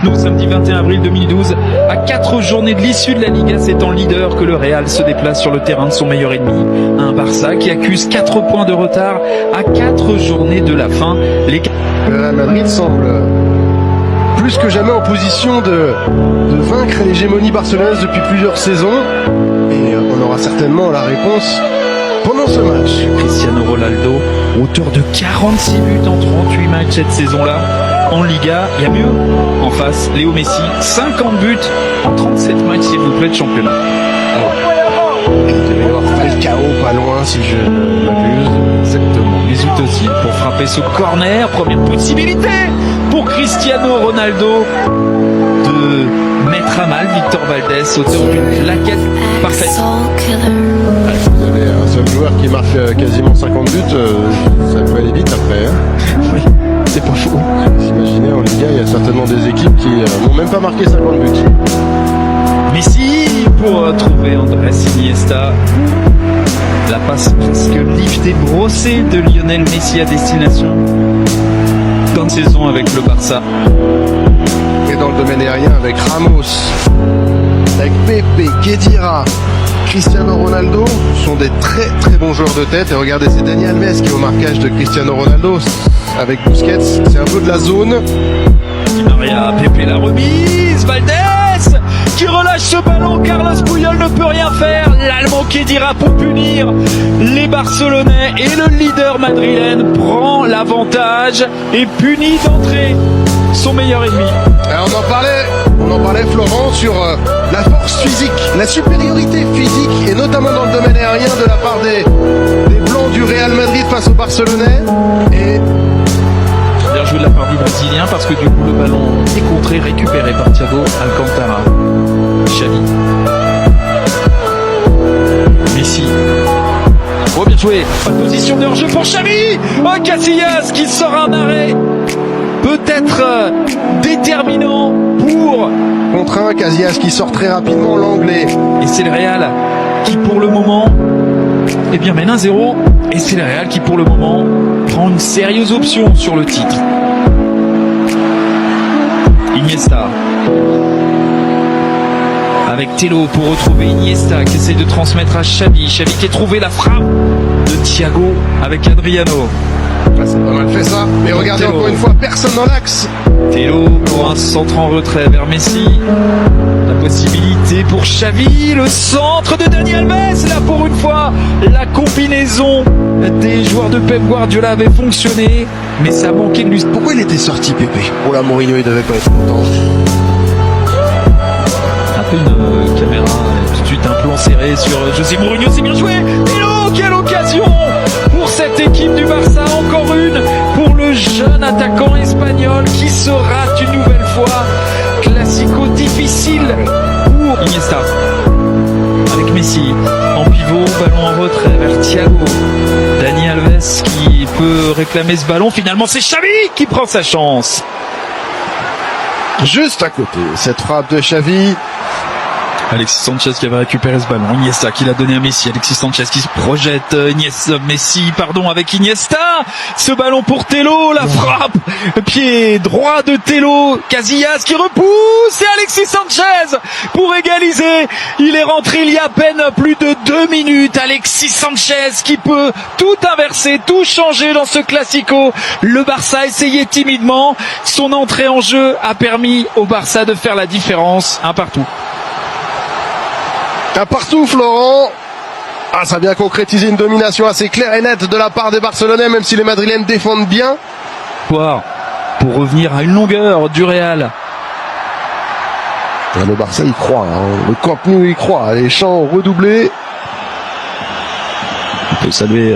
Nous, samedi 21 avril 2012, à 4 journées de l'issue de la Liga, c'est en leader que le Real se déplace sur le terrain de son meilleur ennemi. Un Barça qui accuse 4 points de retard à 4 journées de la fin. Le Real Madrid semble plus que jamais en position de vaincre l'hégémonie barcelonaise depuis plusieurs saisons. Et on aura certainement la réponse pendant ce match. Cristiano Ronaldo, auteur de 46 buts en 38 matchs cette saison-là. En Liga, il y a mieux. En face, Léo Messi, 50 buts en 37 matchs, s'il vous plaît, de championnat. Il devait y avoir Falcao pas loin, si je ne m'abuse. Exactement. Mesut aussi pour frapper ce corner. Première possibilité pour Cristiano Ronaldo de mettre à mal Victor Valdés, auteur d'une claquette parfaite. Vous avez un seul joueur qui marque quasiment 50 buts, ça peut aller vite après. Oui, c'est pas faux. Vous imaginez, en Liga, il y a certainement des équipes qui n'ont même pas marqué 50 buts. Messi pour trouver Andrés Iniesta. La passe presque liftée, brossée de Lionel Messi à destination. Dans saison avec le Barça. Et dans le domaine aérien avec Ramos, avec Pepe, Khedira, Cristiano Ronaldo, sont des très très bons joueurs de tête. Et regardez, c'est Dani Alves qui est au marquage de Cristiano Ronaldo avec Busquets. C'est un peu de la zone. Di Maria, Pepe la remise, Valdés qui relâche ce ballon, Carlos Puyol ne peut rien faire, l'Allemand Khedira pour punir les Barcelonais et le leader madrilène prend l'avantage et punit d'entrée son meilleur ennemi. Alors on en parlait Florent sur la force physique, la supériorité physique et notamment dans le domaine aérien de la part des Blancs du Real Madrid face aux Barcelonais. Et bien joué de la part du Brésilien parce que du coup le ballon est contré, récupéré par Thiago Alcantara. Xavi. Messi. Oh, bien joué. Pas de position de hors-jeu pour Xavi. Oh, Casillas qui sort un arrêt. Peut-être déterminant pour... contre un, Casillas qui sort très rapidement l'anglais. Et c'est le Real qui pour le moment mène 1-0. Et c'est le Real qui pour le moment prend une sérieuse option sur le titre. Iniesta. Avec Tello pour retrouver Iniesta qui essaie de transmettre à Xavi. Xavi qui a trouvé la frappe de Thiago avec Adriano. C'est pas mal fait ça. Mais regardez Tello. encore une fois, personne dans l'axe. Tello pour un centre en retrait vers Messi. La possibilité pour Xavi. Le centre de Dani Alves. Là pour une fois, la combinaison des joueurs de Pep Guardiola avait fonctionné. Mais ça manquait de lui. Pourquoi il était sorti, Pépé? Oh là, Mourinho, il devait pas être content. Un peu une caméra, tout de suite un plan serré sur José Mourinho, c'est bien joué. Tello, quelle occasion pour cette équipe du Barça, encore une pour le jeune attaquant espagnol qui se rate une nouvelle fois. Classico difficile pour Iniesta. Avec Messi en pivot, ballon en retrait vers Thiago. Dani Alves qui peut réclamer ce ballon, finalement c'est Xavi qui prend sa chance. Juste à côté, cette frappe de Xavi. Alexis Sanchez qui avait récupéré ce ballon. Iniesta qui l'a donné à Messi. Alexis Sanchez qui se projette. Messi, avec Iniesta. Ce ballon pour Tello. La frappe. Pied droit de Tello. Casillas qui repousse. Et Alexis Sanchez pour égaliser. Il est rentré il y a à peine plus de 2 minutes. Alexis Sanchez qui peut tout inverser, tout changer dans ce Classico. Le Barça a essayé timidement. Son entrée en jeu a permis au Barça de faire la différence. Un partout. Un partout, Florent. Ah, ça vient concrétiser une domination assez claire et nette de la part des Barcelonais, même si les Madrilènes défendent bien. Pour revenir à une longueur du Real. Et le Barça y croit, le Camp Nou y croit. Les champs redoublés. On peut saluer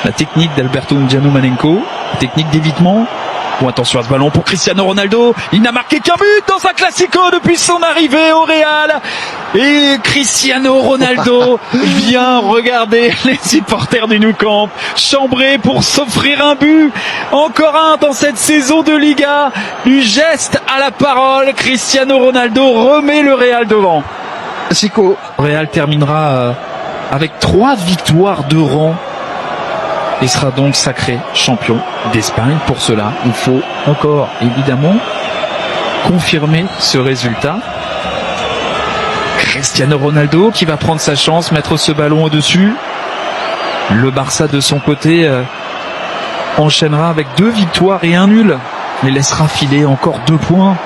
la technique d'Alberto Giannomanenko, technique d'évitement. Bon, attention à ce ballon pour Cristiano Ronaldo. Il n'a marqué qu'un but dans un Classico depuis son arrivée au Real. Et Cristiano Ronaldo vient regarder les supporters du Nou Camp chambrer pour s'offrir un but. Encore un dans cette saison de Liga. Du geste à la parole, Cristiano Ronaldo remet le Real devant. Classico. Le Real terminera avec 3 victoires de rang. Et sera donc sacré champion d'Espagne. Pour cela, il faut encore, évidemment, confirmer ce résultat. Cristiano Ronaldo qui va prendre sa chance, mettre ce ballon au-dessus. Le Barça de son côté enchaînera avec 2 victoires et 1 nul. Les laissera filer encore 2 points.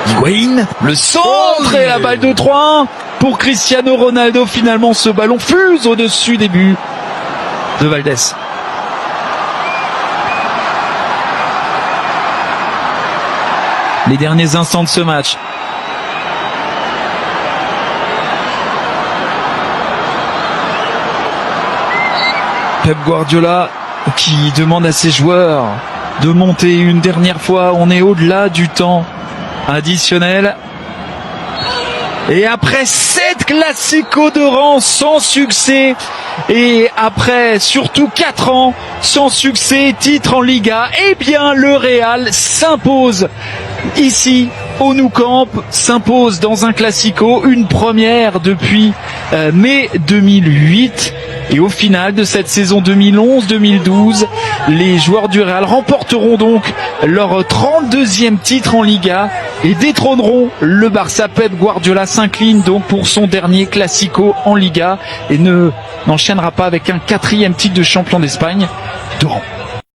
Higuaín, le centre et la balle de 3-1 pour Cristiano Ronaldo. Finalement, ce ballon fuse au-dessus des buts de Valdés. Les derniers instants de ce match. Pep Guardiola qui demande à ses joueurs de monter une dernière fois. On est au-delà du temps additionnel. Et après 7 classicos de rang sans succès, et après surtout 4 ans sans succès, titre en Liga, eh bien le Real s'impose ici au Nou Camp, s'impose dans un classico, une première depuis mai 2008. Et au final de cette saison 2011-2012, les joueurs du Real remporteront donc leur 32e titre en Liga et détrôneront le Barça. Pep Guardiola s'incline donc pour son dernier classico en Liga et n'enchaînera pas avec un 4e titre de champion d'Espagne de rang.